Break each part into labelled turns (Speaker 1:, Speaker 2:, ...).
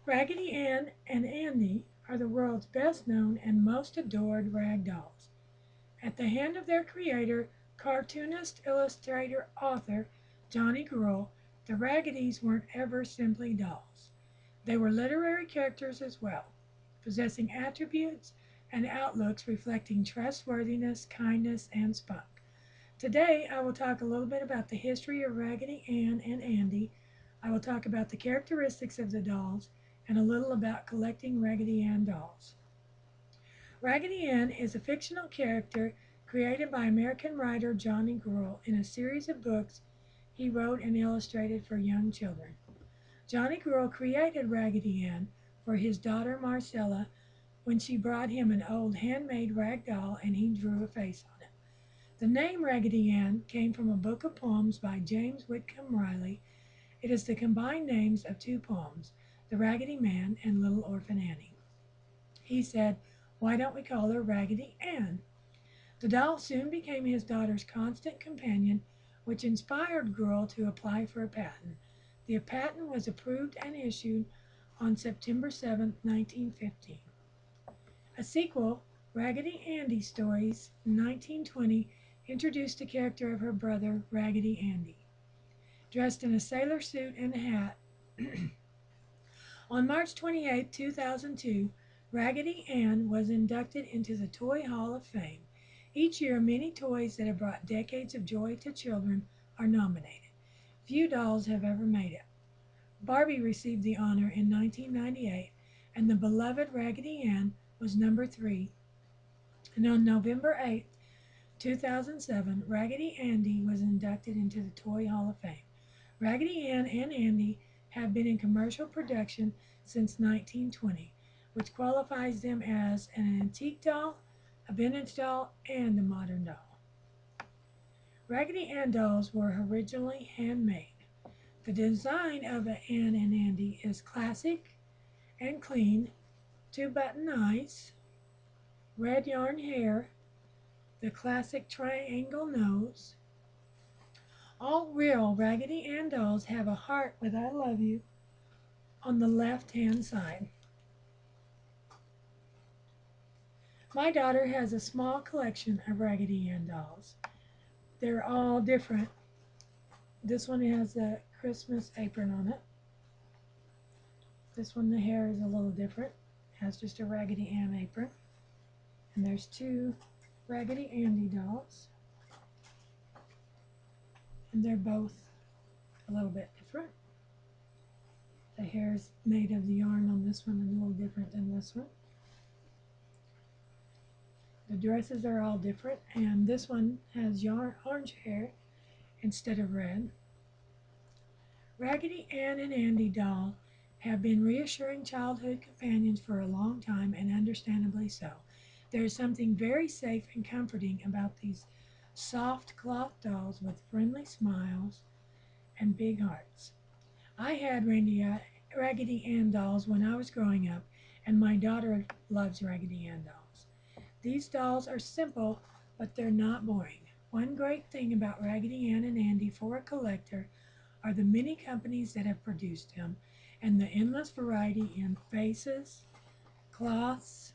Speaker 1: Raggedy Ann and Andy are the world's best known and most adored rag dolls. At the hand of their creator, cartoonist, illustrator, author Johnny Gruelle, the Raggedies weren't ever simply dolls. They were literary characters as well, possessing attributes and outlooks reflecting trustworthiness, kindness, and spunk. Today, I will talk a little bit about the history of Raggedy Ann and Andy. I will talk about the characteristics of the dolls and a little about collecting Raggedy Ann dolls. Raggedy Ann is a fictional character created by American writer Johnny Gruelle in a series of books he wrote and illustrated for young children. Johnny Gruelle created Raggedy Ann for his daughter Marcella when she brought him an old handmade rag doll and he drew a face on it. The name Raggedy Ann came from a book of poems by James Whitcomb Riley. It is the combined names of two poems, The Raggedy Man and Little Orphan Annie. He said, "Why don't we call her Raggedy Ann?" The doll soon became his daughter's constant companion, which inspired Gruelle to apply for a patent. The patent was approved and issued on September 7, 1915. A sequel, Raggedy Andy Stories, in 1920, introduced the character of her brother, Raggedy Andy. Dressed in a sailor suit and hat, on March 28, 2002, Raggedy Ann was inducted into the Toy Hall of Fame. Each year, many toys that have brought decades of joy to children are nominated. Few dolls have ever made it. Barbie received the honor in 1998, and the beloved Raggedy Ann was number 3. And on November 8, 2007, Raggedy Andy was inducted into the Toy Hall of Fame. Raggedy Ann and Andy have been in commercial production since 1920, which qualifies them as an antique doll, a vintage doll, and a modern doll. Raggedy Ann dolls were originally handmade. The design of Ann and Andy is classic and clean, 2-button eyes, red yarn hair, the classic triangle nose. All real Raggedy Ann dolls have a heart with "I love you" on the left-hand side. My daughter has a small collection of Raggedy Ann dolls. They're all different. This one has a Christmas apron on it. This one, the hair is a little different. It has just a Raggedy Ann apron. And there's 2 Raggedy Andy dolls. And they're both a little bit different. The hair is made of the yarn on this one and a little different than this one. The dresses are all different, and this one has yarn orange hair instead of red. Raggedy Ann and Andy doll have been reassuring childhood companions for a long time, and understandably so. There is something very safe and comforting about these soft cloth dolls with friendly smiles and big hearts. I had Raggedy Ann dolls when I was growing up, and my daughter loves Raggedy Ann dolls. These dolls are simple, but they're not boring. One great thing about Raggedy Ann and Andy for a collector are the many companies that have produced them and the endless variety in faces, cloths,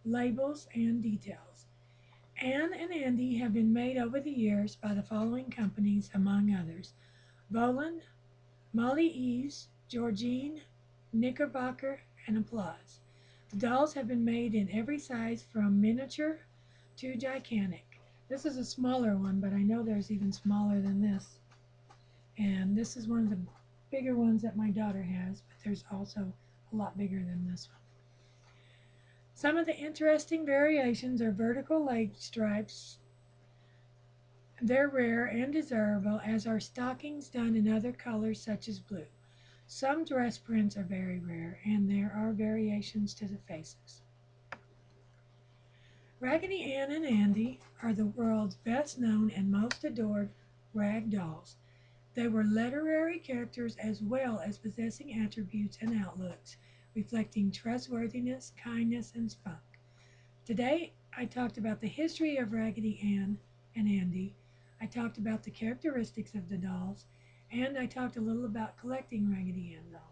Speaker 1: labels, and details. Ann and Andy have been made over the years by the following companies, among others: Voland, Molly Eves, Georgine, Knickerbocker, and Applause. The dolls have been made in every size from miniature to gigantic. This is a smaller one, but I know there's even smaller than this. And this is one of the bigger ones that my daughter has, but there's also a lot bigger than this one. Some of the interesting variations are vertical leg stripes. They're rare and desirable, as are stockings done in other colors such as blue. Some dress prints are very rare, and there are variations to the faces. Raggedy Ann and Andy are the world's best known and most adored rag dolls. They were literary characters as well as possessing attributes and outlooks reflecting trustworthiness, kindness, and spunk. Today, I talked about the history of Raggedy Ann and Andy. I talked about the characteristics of the dolls, and I talked a little about collecting Raggedy Ann dolls.